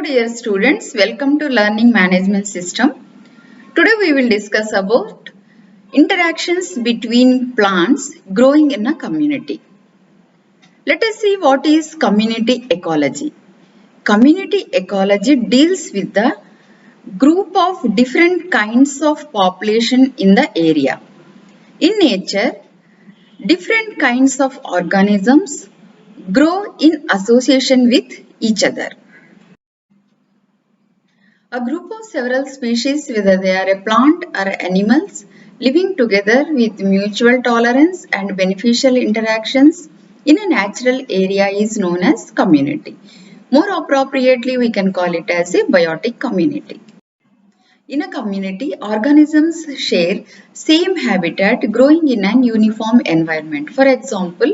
dear students, welcome to Learning Management System. Today we will discuss about interactions between plants growing in a community. Let us see what is community ecology. Community ecology deals with the group of different kinds of population in the area. In nature, different kinds of organisms grow in association with each other. A group of several species, whether they are a plant or animals, living together with mutual tolerance and beneficial interactions in a natural area is known as community. More appropriately, we can call it as a biotic community. In a community, organisms share same habitat growing in an uniform environment. For example,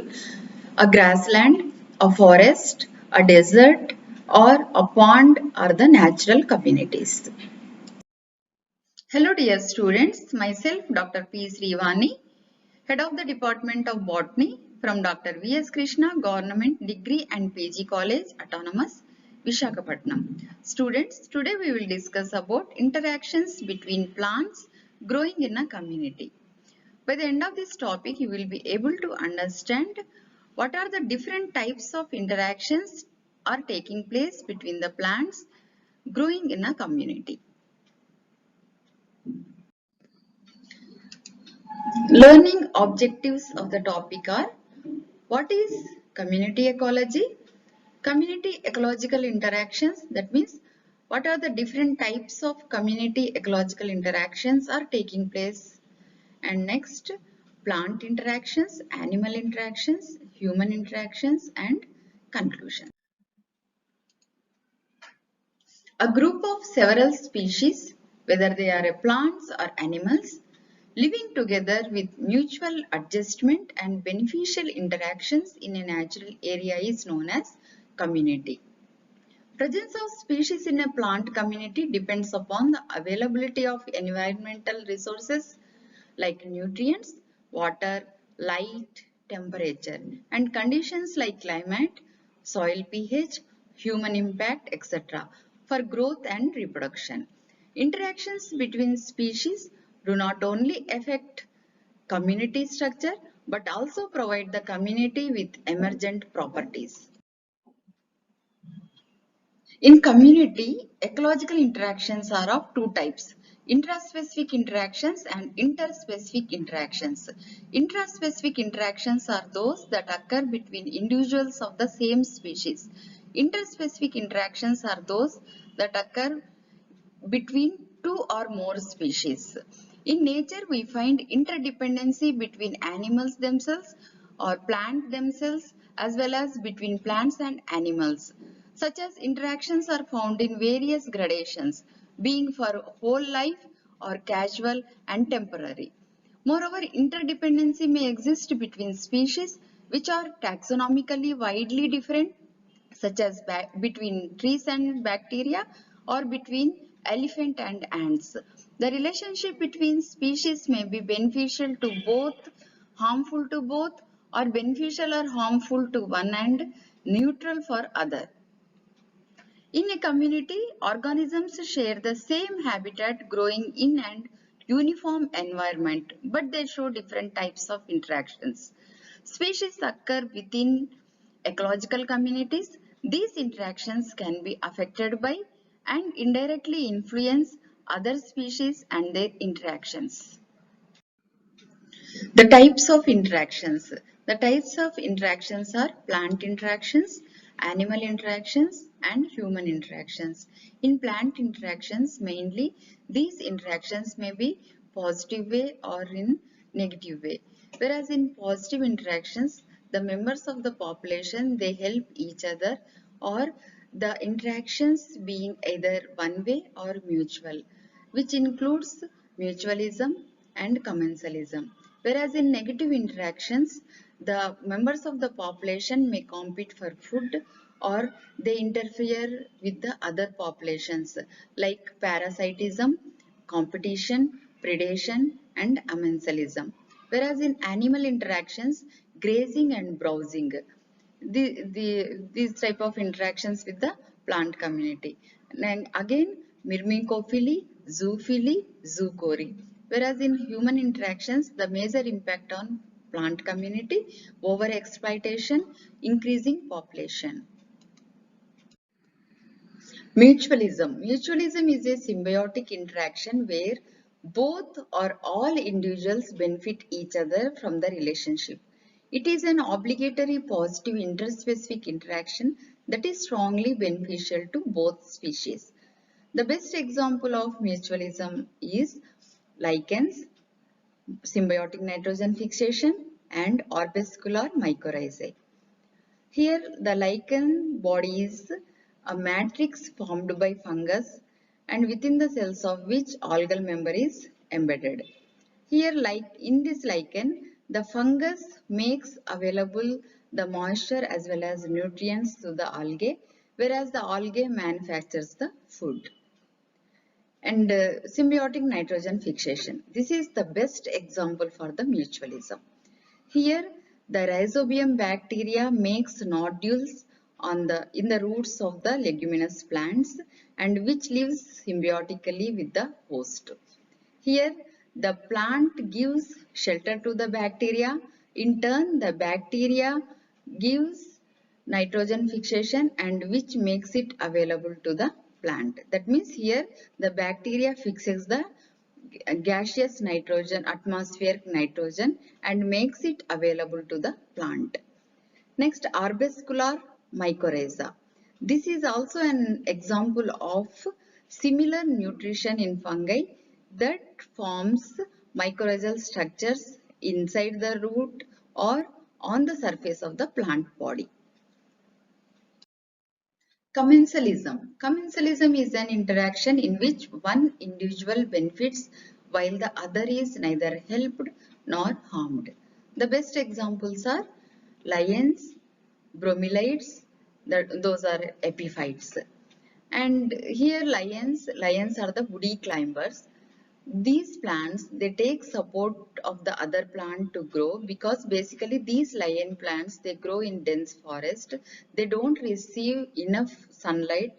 a grassland, a forest, a desert, or a pond are the natural communities. Hello dear students, myself Dr. P. Srivani, Head of the Department of Botany from Dr. V.S. Krishna Government Degree and PG College Autonomous, Visakhapatnam. Students, today we will discuss about interactions between plants growing in a community. By the end of this topic, you will be able to understand what are the different types of interactions are taking place between the plants growing in a community. Learning objectives of the topic are: what is community ecology? Community ecological interactions, that means what are the different types of community ecological interactions are taking place. And next, plant interactions, animal interactions, human interactions, and conclusion. A group of several species, whether they are plants or animals, living together with mutual adjustment and beneficial interactions in a natural area is known as community. Presence of species in a plant community depends upon the availability of environmental resources like nutrients, water, light, temperature, and conditions like climate, soil pH, human impact, etc. for growth and reproduction. Interactions between species do not only affect community structure but also provide the community with emergent properties. In community, ecological interactions are of two types: intraspecific interactions and interspecific interactions. Intraspecific interactions are those that occur between individuals of the same species. Interspecific interactions are those that occur between two or more species. In nature, we find interdependency between animals themselves or plants themselves, as well as between plants and animals. Such as interactions are found in various gradations, being for whole life or casual and temporary. Moreover, interdependency may exist between species which are taxonomically widely different, such as between trees and bacteria or between elephant and ants. The relationship between species may be beneficial to both, harmful to both, or beneficial or harmful to one and neutral for other. In a community, organisms share the same habitat growing in an uniform environment, but they show different types of interactions. Species occur within ecological communities. These interactions can be affected by and indirectly influence other species and their interactions. The types of interactions. The types of interactions are plant interactions, animal interactions, and human interactions. In plant interactions, mainly these interactions may be positive way or in negative way. Whereas in positive interactions, the members of the population, they help each other, or the interactions being either one way or mutual, which includes mutualism and commensalism. Whereas in negative interactions, the members of the population may compete for food or they interfere with the other populations like parasitism, competition, predation, and amensalism. Whereas in animal interactions, grazing and browsing, these type of interactions with the plant community. And again, myrmecophily, zoophily, zoochory. Whereas in human interactions, the major impact on plant community, overexploitation, increasing population. Mutualism. Mutualism is a symbiotic interaction where both or all individuals benefit each other from the relationship. It is an obligatory positive interspecific interaction that is strongly beneficial to both species. The best example of mutualism is lichens, symbiotic nitrogen fixation, and orbescular mycorrhizae. Here, the lichen body is a matrix formed by fungus and within the cells of which algal member is embedded. Here, like in this lichen, the fungus makes available the moisture as well as nutrients to the algae, whereas the algae manufactures the food. And symbiotic nitrogen fixation. This is the best example for the mutualism. Here, the rhizobium bacteria makes nodules in the roots of the leguminous plants and which lives symbiotically with the host. Here, the plant gives shelter to the bacteria. In turn, the bacteria gives nitrogen fixation and which makes it available to the plant. That means here the bacteria fixes the gaseous nitrogen, atmospheric nitrogen and makes it available to the plant. Next, arbuscular mycorrhiza. This is also an example of similar nutrition in fungi that forms mycorrhizal structures inside the root or on the surface of the plant body. Commensalism. Commensalism is an interaction in which one individual benefits while the other is neither helped nor harmed. The best examples are lions, bromeliads, those are epiphytes. And here lions are the woody climbers. These plants, they take support of the other plant to grow because basically these lion plants, they grow in dense forest. They don't receive enough sunlight.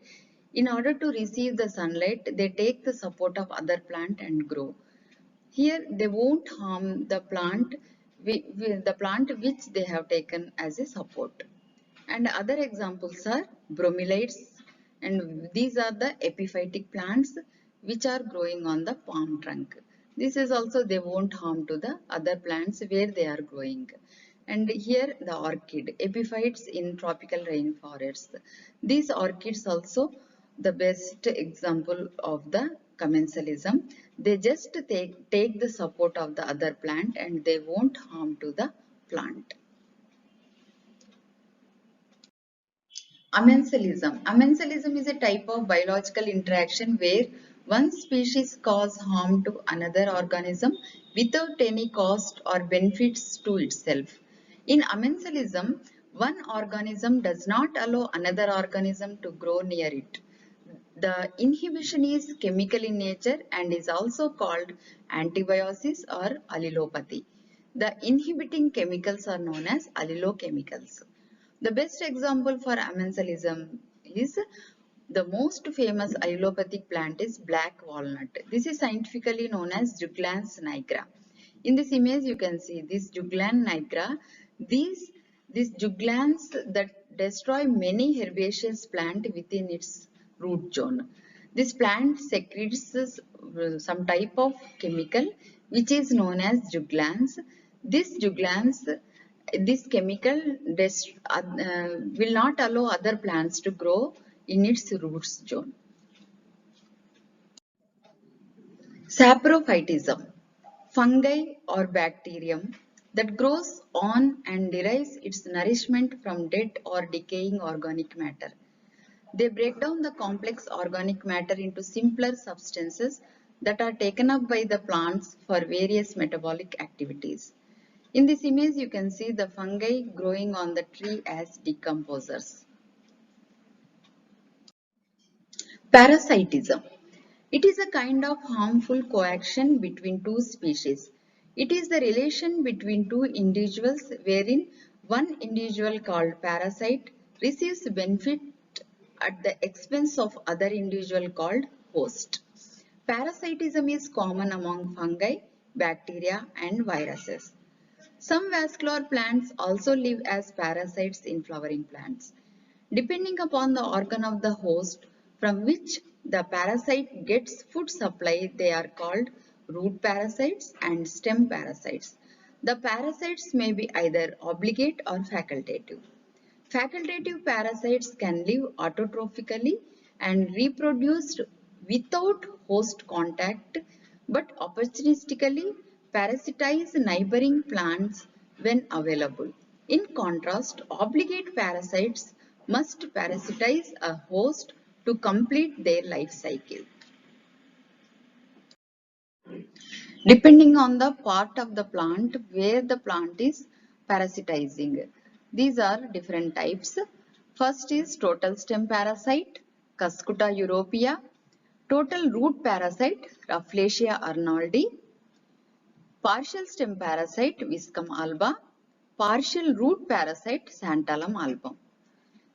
In order to receive the sunlight, they take the support of other plant and grow. Here they won't harm the plant, which they have taken as a support. And other examples are bromeliads, and these are the epiphytic plants which are growing on the palm trunk. This is also they won't harm to the other plants where they are growing. And here the orchid, epiphytes in tropical rainforests. These orchids also the best example of the commensalism. They just take the support of the other plant and they won't harm to the plant. Amensalism. Amensalism is a type of biological interaction where one species causes harm to another organism without any cost or benefits to itself. In amensalism, one organism does not allow another organism to grow near it. The inhibition is chemical in nature and is also called antibiosis or allelopathy. The inhibiting chemicals are known as allelochemicals. The best example for amensalism is the most famous allelopathic plant is black walnut. This is scientifically known as Juglans nigra. In this image you can see this Juglan nigra. These juglans that destroy many herbaceous plant within its root zone. This plant secretes some type of chemical which is known as juglans. This chemical will not allow other plants to grow in its roots zone. Saprophytism, fungi or bacterium that grows on and derives its nourishment from dead or decaying organic matter. They break down the complex organic matter into simpler substances that are taken up by the plants for various metabolic activities. In this image, you can see the fungi growing on the tree as decomposers. Parasitism. It is a kind of harmful coaction between two species. It is the relation between two individuals wherein one individual called parasite receives benefit at the expense of other individual called host. Parasitism is common among fungi, bacteria and viruses. Some vascular plants also live as parasites in flowering plants. Depending upon the organ of the host from which the parasite gets food supply, they are called root parasites and stem parasites. The parasites may be either obligate or facultative. Facultative parasites can live autotrophically and reproduce without host contact, but opportunistically parasitize neighboring plants when available. In contrast, obligate parasites must parasitize a host to complete their life cycle. Depending on the part of the plant where the plant is parasitizing. These are different types. First is total stem parasite, Cuscuta europea, total root parasite, Rafflesia arnoldi, partial stem parasite, Viscum alba, partial root parasite, Santalum album.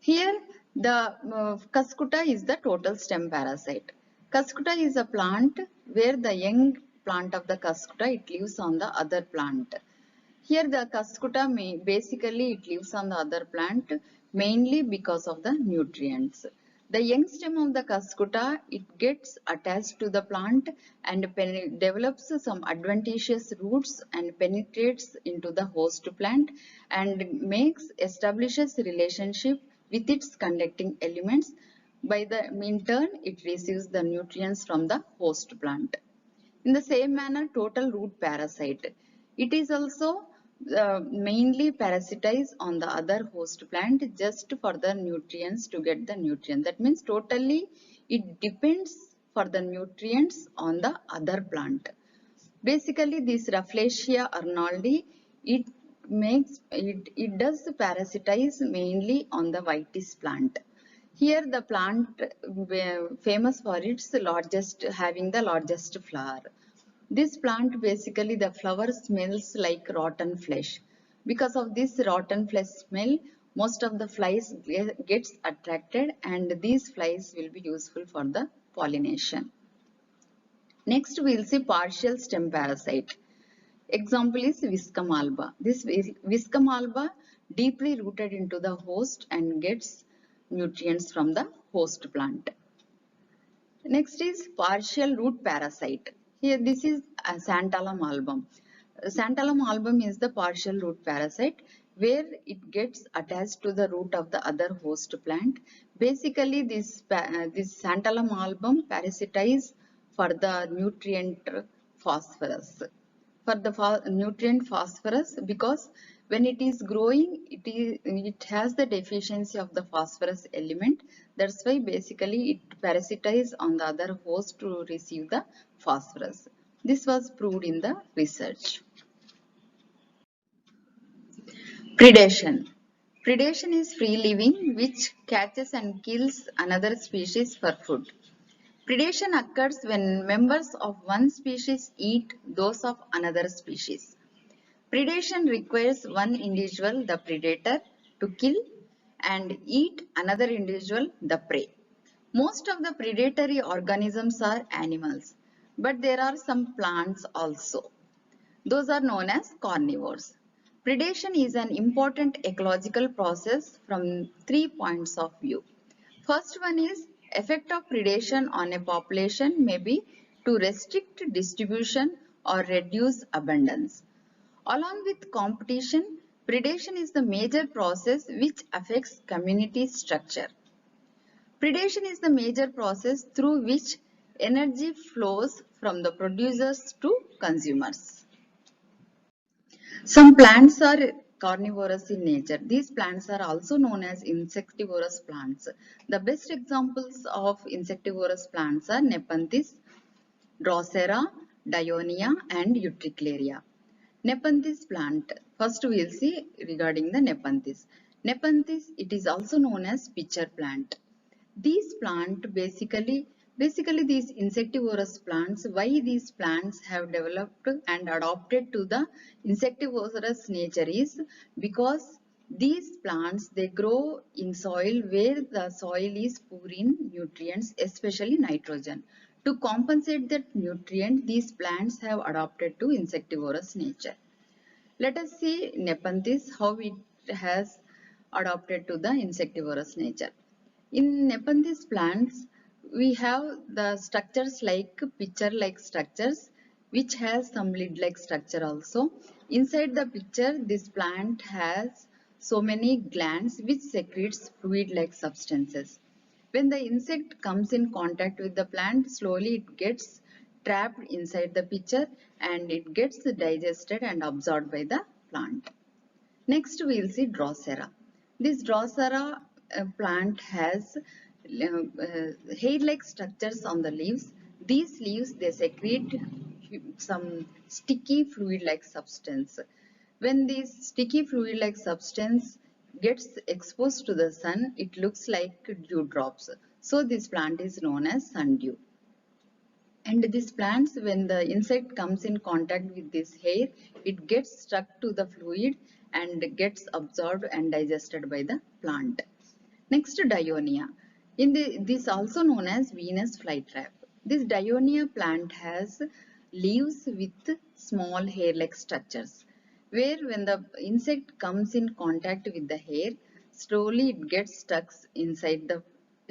Here the Cuscuta is the total stem parasite. Cuscuta is a plant where the young plant of the Cuscuta it lives on the other plant. Here the Cuscuta basically it lives on the other plant mainly because of the nutrients. The young stem of the Cuscuta it gets attached to the plant and develops some adventitious roots and penetrates into the host plant and establishes relationship with its conducting elements. By the in turn it receives the nutrients from the host plant. In the same manner, total root parasite. It is also mainly parasitize on the other host plant just for the nutrients to get the nutrient. That means totally it depends for the nutrients on the other plant. Basically, this Rafflesia arnoldi, it does parasitize mainly on the vitis plant. Here the plant famous for its having the largest flower. This plant basically the flower smells like rotten flesh. Because of this rotten flesh smell, most of the flies gets attracted and these flies will be useful for the pollination. Next we will see partial stem parasite. Example is Viscum alba. This Viscum alba deeply rooted into the host and gets nutrients from the host plant. Next is partial root parasite. Here this is a Santalum album. Santalum album is the partial root parasite where it gets attached to the root of the other host plant. Basically this Santalum album parasitize for the nutrient phosphorus. For the nutrient phosphorus because when it is growing it has the deficiency of the phosphorus element. That's why basically it parasitize on the other host to receive the phosphorus. This was proved in the research. Predation. Predation is free living which catches and kills another species for food. Predation occurs when members of one species eat those of another species. Predation requires one individual, the predator, to kill and eat another individual, the prey. Most of the predatory organisms are animals, but there are some plants also. Those are known as carnivores. Predation is an important ecological process from 3 points of view. First one is effect of predation on a population may be to restrict distribution or reduce abundance. Along with competition, predation is the major process which affects community structure. Predation is the major process through which energy flows from the producers to consumers. Some plants are carnivorous in nature. These plants are also known as insectivorous plants. The best examples of insectivorous plants are Nepenthes, Drosera, Dionaea and Utricularia. Nepenthes plant. First we will see regarding the Nepenthes. Nepenthes, it is also known as pitcher plant. These plant basically these insectivorous plants, why these plants have developed and adopted to the insectivorous nature is because These plants, they grow in soil where the soil is poor in nutrients, especially nitrogen. To compensate that nutrient, these plants have adapted to insectivorous nature. Let us see Nepenthes, how it has adapted to the insectivorous nature. In Nepenthes plants, we have the structures like pitcher-like structures, which has some lid-like structure also. Inside the pitcher, this plant has so many glands which secretes fluid-like substances. When the insect comes in contact with the plant, slowly it gets trapped inside the pitcher and it gets digested and absorbed by the plant. Next we will see Drosera. This Drosera plant has hair-like structures on the leaves. These leaves, they secrete some sticky fluid-like substance. When this sticky fluid-like substance gets exposed to the sun, it looks like dewdrops. So this plant is known as sundew. And these plants, when the insect comes in contact with this hair, it gets stuck to the fluid and gets absorbed and digested by the plant. Next, Dionia. This also known as Venus flytrap. This Dionia plant has leaves with small hair-like structures, where when the insect comes in contact with the hair, slowly it gets stuck inside the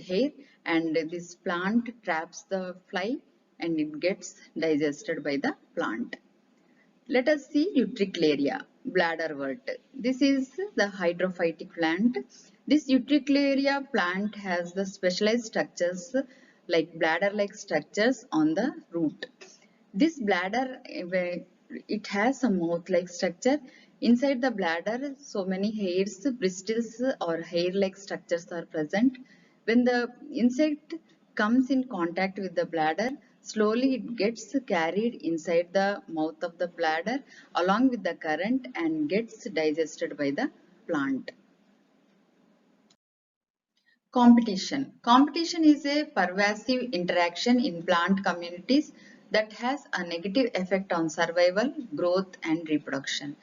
hair and this plant traps the fly and it gets digested by the plant. Let us see Utricularia, bladderwort. This is the hydrophytic plant. This Utricularia plant has the specialized structures like bladder-like structures on the root. This bladder, it has a mouth-like structure. Inside the bladder, so many hairs, bristles or hair-like structures are present. When the insect comes in contact with the bladder, slowly it gets carried inside the mouth of the bladder along with the current and gets digested by the plant. Competition. Competition is a pervasive interaction in plant communities that has a negative effect on survival, growth and reproduction.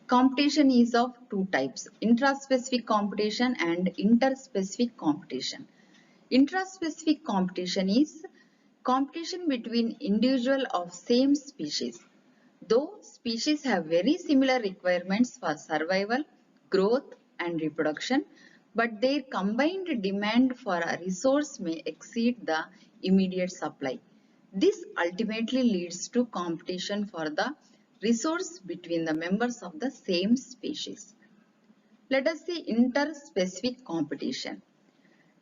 Competition is of two types, intraspecific competition and interspecific competition. Intraspecific competition is competition between individuals of same species. Though species have very similar requirements for survival, growth and reproduction, but their combined demand for a resource may exceed the immediate supply. This ultimately leads to competition for the resource between the members of the same species. Let us see interspecific competition.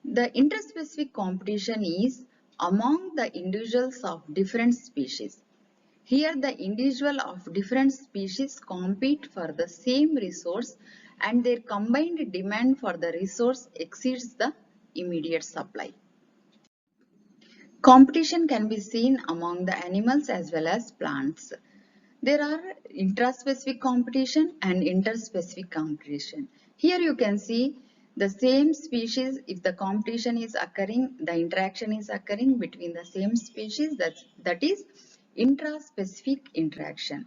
The interspecific competition is among the individuals of different species. Here the individuals of different species compete for the same resource and their combined demand for the resource exceeds the immediate supply. Competition can be seen among the animals as well as plants. There are intraspecific competition and interspecific competition. Here you can see the same species, if the competition is occurring, the interaction is occurring between the same species, that is intraspecific interaction.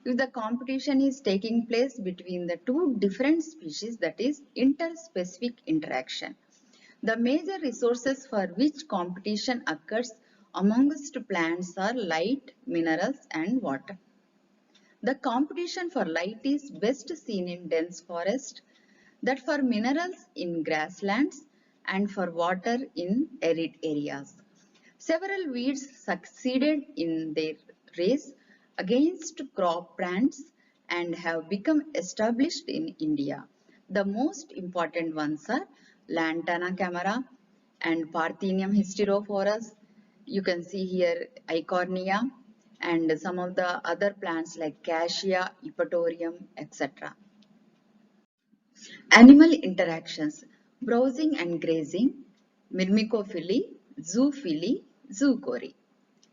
If the competition is taking place between the two different species, that is interspecific interaction. The major resources for which competition occurs amongst plants are light, minerals and water. The competition for light is best seen in dense forest, that for minerals in grasslands and for water in arid areas. Several weeds succeeded in their race against crop plants and have become established in India. The most important ones are Lantana camara and Parthenium hysterophorus. You can see here Eichhornia and some of the other plants like Cassia, Epatorium, etc. Animal interactions, browsing and grazing, myrmecophily, zoophily, zoochory.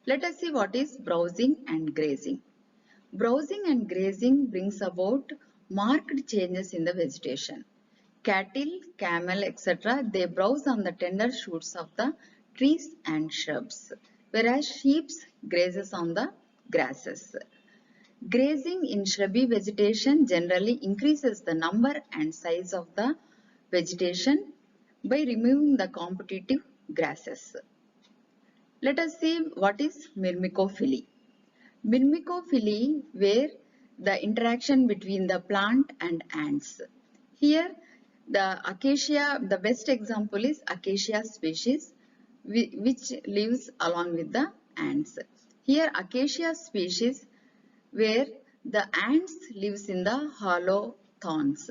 Let us see what is browsing and grazing. Browsing and grazing brings about marked changes in the vegetation. Cattle, camel, etc. they browse on the tender shoots of the trees and shrubs, whereas sheep grazes on the grasses. Grazing in shrubby vegetation generally increases the number and size of the vegetation by removing the competitive grasses. Let us see what is myrmecophily. Myrmecophily, where the interaction between the plant and ants. Here, the best example is acacia species, which lives along with the ants. Here, acacia species where the ants lives in the hollow thorns.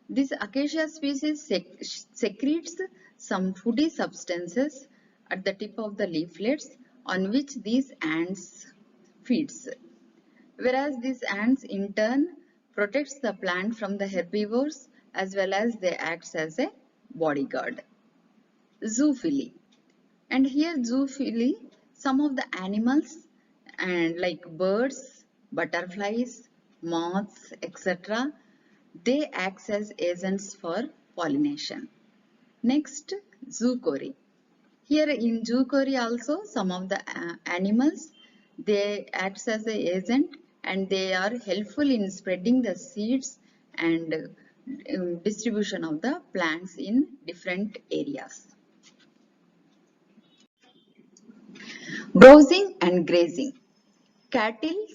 This acacia species secretes some foody substances at the tip of the leaflets on which these ants feeds. Whereas these ants in turn protects the plant from the herbivores as well as they acts as a bodyguard. Zoophily. And here zoophily, some of the animals and like birds, butterflies, moths, etc. they act as agents for pollination. Next, zoochory. Here in zoochory also some of the animals they act as an agent and they are helpful in spreading the seeds and distribution of the plants in different areas. Browsing and grazing. Cattle,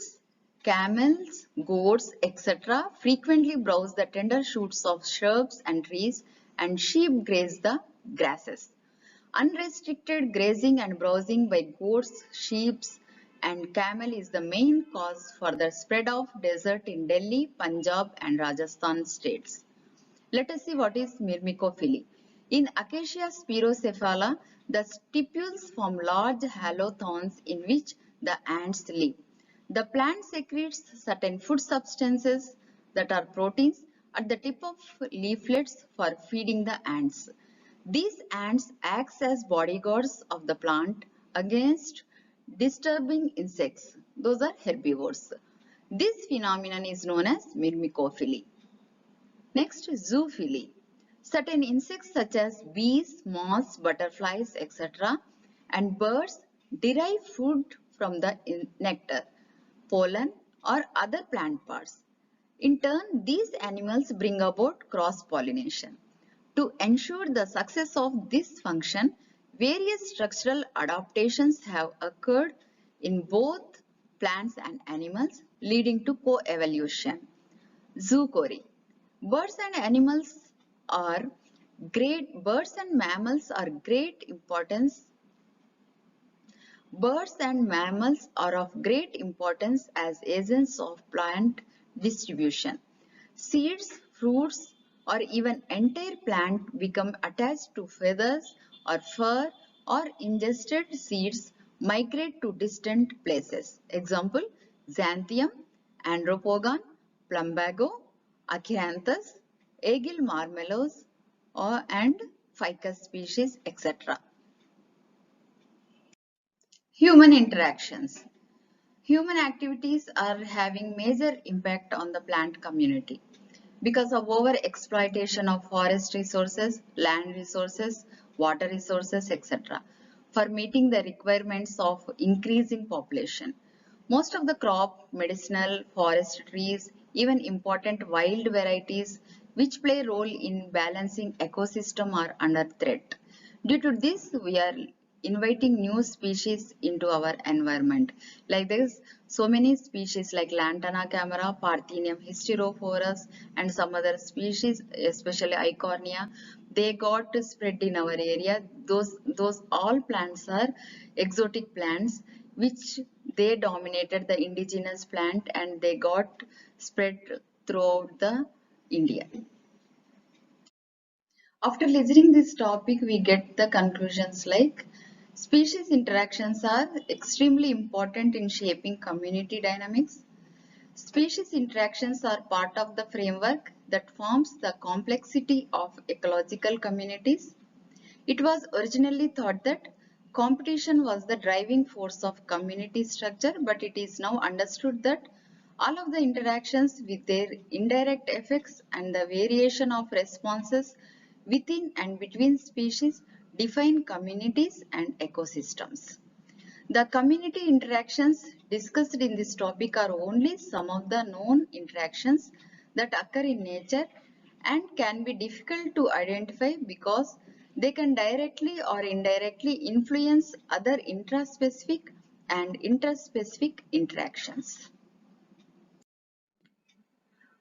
camels, goats, etc. frequently browse the tender shoots of shrubs and trees, and sheep graze the grasses. Unrestricted grazing and browsing by goats, sheep, and camel is the main cause for the spread of desert in Delhi, Punjab, and Rajasthan states. Let us see what is myrmecophily. In Acacia spirocephala, the stipules form large hollow thorns in which the ants live. The plant secretes certain food substances that are proteins at the tip of leaflets for feeding the ants. These ants act as bodyguards of the plant against disturbing insects. Those are herbivores. This phenomenon is known as myrmecophily. Next, zoophily. Certain insects such as bees, moths, butterflies, etc. and birds derive food from the nectar, pollen or other plant parts. In turn, these animals bring about cross-pollination. To ensure the success of this function, various structural adaptations have occurred in both plants and animals, leading to co-evolution. Zoochory. Birds and animals are birds and mammals are great importance. Birds and mammals are of great importance as agents of plant distribution. Seeds, fruits, or even entire plant become attached to feathers or fur, or ingested seeds migrate to distant places. Example, Xanthium, Andropogon, Plumbago, Acantha's, Aegil marmelos, and Ficus species, etc. Human interactions. Human activities are having major impact on the plant community because of over exploitation of forest resources, land resources, water resources, etc. for meeting the requirements of increasing population. Most of the crop, medicinal, forest trees, even important wild varieties which play a role in balancing ecosystem are under threat. Due to this, we are inviting new species into our environment. Like this, so many species like Lantana camara, Parthenium hysterophorus, and some other species, especially Eichhornia, they got spread in our area. Those all plants are exotic plants which they dominated the indigenous plant and they got spread throughout the India. After listening this topic, we get the conclusions like species interactions are extremely important in shaping community dynamics. Species interactions are part of the framework that forms the complexity of ecological communities. It was originally thought that competition was the driving force of community structure, but it is now understood that all of the interactions with their indirect effects and the variation of responses within and between species define communities and ecosystems. The community interactions discussed in this topic are only some of the known interactions that occur in nature and can be difficult to identify because they can directly or indirectly influence other intraspecific and interspecific interactions.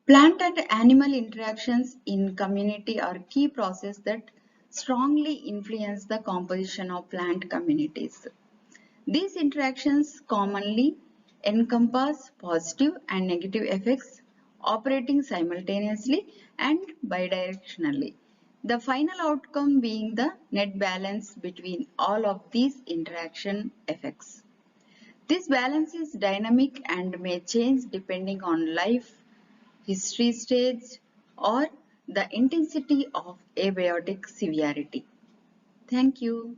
Plant and animal interactions in community are key processes that strongly influence the composition of plant communities. These interactions commonly encompass positive and negative effects operating simultaneously and bidirectionally, the final outcome being the net balance between all of these interaction effects. This balance is dynamic and may change depending on life history stage, or the intensity of abiotic severity. Thank you.